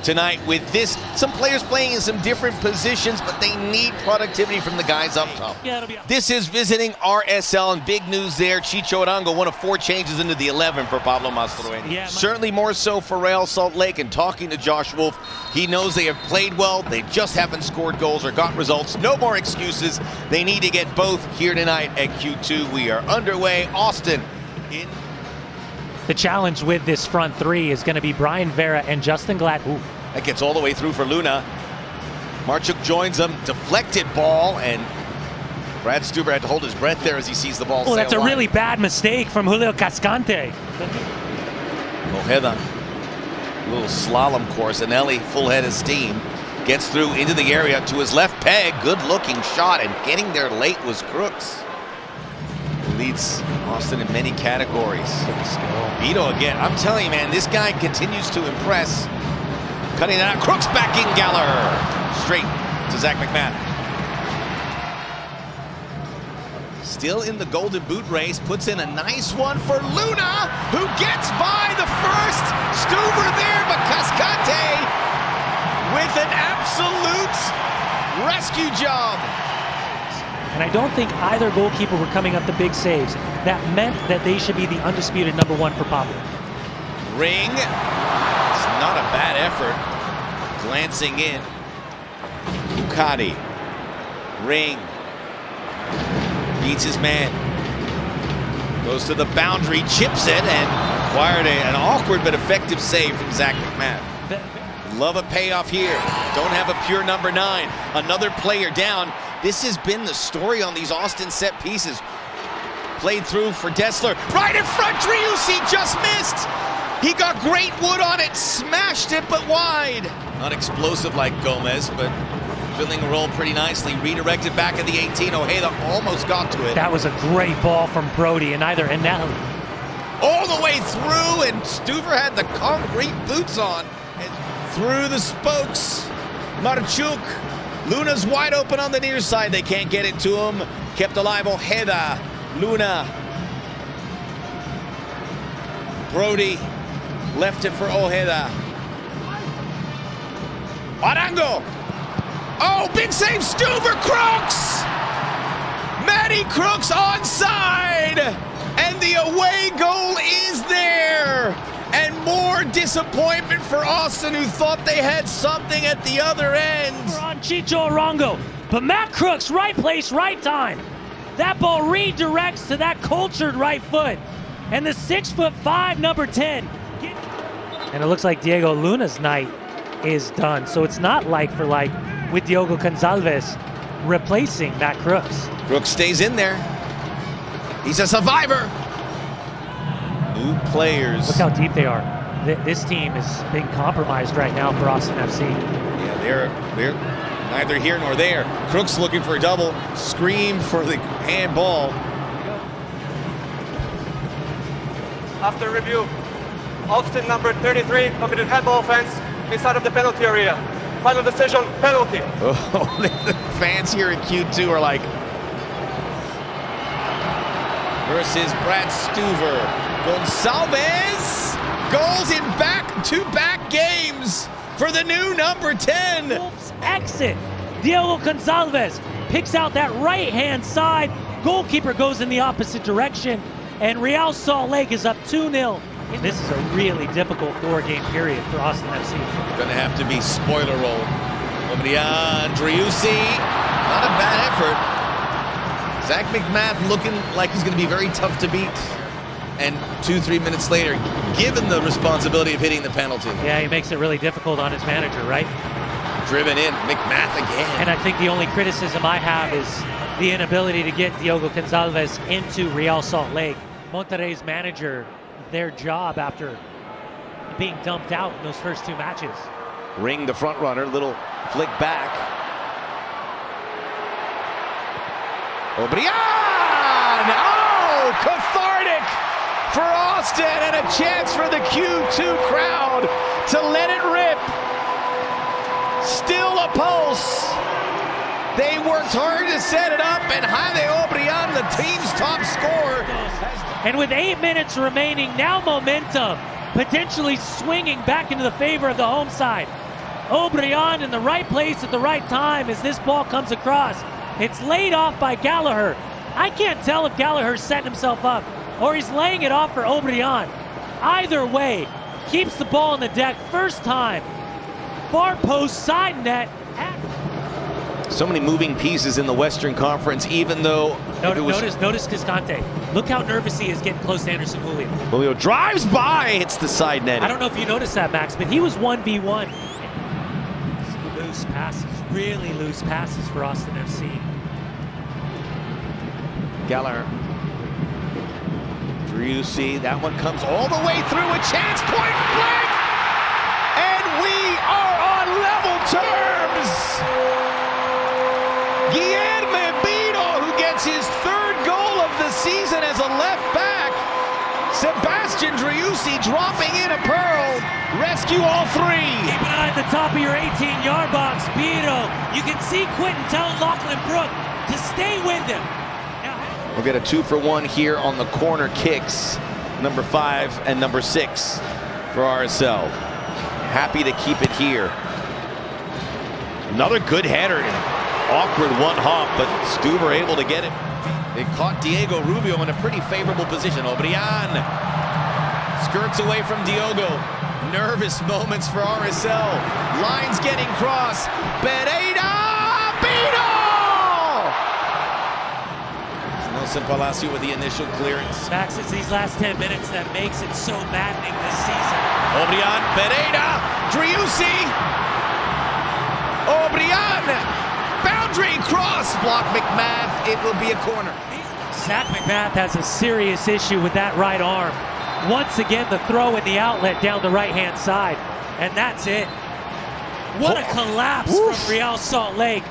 tonight with this. Some players playing in some different positions, but they need productivity from the guys up top. This is visiting RSL, and big news there. Chicho Arango, one of 4 changes into the 11 for Pablo Mastroeni. Certainly more so for Real Salt Lake, and talking to Josh Wolf, he knows they have played well. They just haven't scored goals or got results. No more excuses. They need to get both here tonight at Q2. We are underway. Austin in. The challenge with this front 3 is going to be Brian Vera and Justin Glad. Ooh. That gets all the way through for Luna. Marchuk joins them. Deflected ball, and Brad Stuver had to hold his breath there as he sees the ball. Oh, that's a really bad mistake from Julio Cascante. Ojeda, little slalom course. Anelli, full head of steam, gets through into the area to his left peg. Good looking shot, and getting there late was Crooks. Leads Austin in many categories. Biro again. I'm telling you, man, this guy continues to impress. Cutting it out. Crooks backing Geller. Straight to Zach McMahon. Still in the Golden Boot race. Puts in a nice one for Luna, who gets by the first. Stuver there, but Cascante with an absolute rescue job. And I don't think either goalkeeper were coming up the big saves. That meant that they should be the undisputed #1 for Pablo. Ring. It's not a bad effort. Glancing in. Ducati. Ring. Beats his man. Goes to the boundary, chips it, and acquired an awkward but effective save from Zach McMahon. Love a payoff here. Don't have a pure #9. Another player down. This has been the story on these Austin set pieces. Played through for Dessler. Right in front, Driussi just missed. He got great wood on it, smashed it, but wide. Not explosive like Gomez, but filling the role pretty nicely. Redirected back at the 18. Ojeda almost got to it. That was a great ball from Brody and either Anelli. All the way through, and Stuver had the concrete boots on. And through the spokes, Marchuk. Luna's wide open on the near side. They can't get it to him. Kept alive Ojeda. Luna. Brody left it for Ojeda. Arango. Oh, big save, Stuver. Crooks! Matty Crooks onside! And the away goal is there! And more disappointment for Austin, who thought they had something at the other end. On Chicho Arango, but Matt Crooks, right place, right time. That ball redirects to that cultured right foot. And the 6'5" #10. And it looks like Diego Luna's night is done. So it's not like for like with Diogo Gonçalves replacing Matt Crooks. Crooks stays in there. He's a survivor. New players. Look how deep they are. This team is being compromised right now for Austin FC. Yeah, they're neither here nor there. Crooks looking for a double. Scream for the handball. After review, Austin number 33 committed handball offense inside of the penalty area. Final decision, penalty. Oh, the fans here in Q2 are like, versus Brad Stuver. Gonçalves goals in back-to-back games for the new #10. Wolves exit. Diego Gonçalves picks out that right-hand side. Goalkeeper goes in the opposite direction, and Real Salt Lake is up 2-0. This is a really difficult 4-game period for Austin FC. Gonna have to be spoiler roll. Obrian, Driussi, not a bad effort. Zach McMahon looking like he's gonna be very tough to beat. And 2-3 minutes later, given the responsibility of hitting the penalty. Yeah, he makes it really difficult on his manager, right? Driven in, McMath again. And I think the only criticism I have is the inability to get Diogo Gonçalves into Real Salt Lake. Monterrey's manager, their job after being dumped out in those first 2 matches. Ring the front runner, little flick back. Obrian! Oh, cathartic for Austin, and a chance for the Q2 crowd to let it rip. Still a pulse. They worked hard to set it up, and Jaime Obrian, the team's top scorer. And with 8 minutes remaining, now momentum potentially swinging back into the favor of the home side. O'Brien in the right place at the right time as this ball comes across. It's laid off by Gallagher. I can't tell if Gallagher's setting himself up or he's laying it off for O'Brien. Either way, keeps the ball on the deck first time. Far post, side net. So many moving pieces in the Western Conference, even though... Notice Cascante. Look how nervous he is getting close to Anderson Julio. Julio drives by, hits the side net. I don't know if you noticed that, Max, but he was 1v1. Loose passes, really loose passes for Austin FC. Gallagher. Driussi, that one comes all the way through, a chance, point blank! And we are on level terms! Guilherme Biro, who gets his third goal of the season as a left back. Sebastian Driussi dropping in a pearl. Rescue all three. Keep an eye at the top of your 18-yard box. Biro, you can see Quentin telling Lachlan Brook to stay with him. We'll get a 2-for-1 here on the corner kicks. Number 5 and number 6 for RSL. Happy to keep it here. Another good header. Awkward one hop, but Stuber able to get it. They caught Diego Rubio in a pretty favorable position. O'Brien skirts away from Diogo. Nervous moments for RSL. Lines getting crossed. Pereira! Biro! Nelson Palacio with the initial clearance. Max, it's these last 10 minutes that makes it so maddening this season. O'Brien, Pereira, Driussi! O'Brien! Boundary cross, block McMath, it will be a corner. Zach McMath has a serious issue with that right arm. Once again, the throw in the outlet down the right-hand side. And that's it. What a collapse from Real Salt Lake.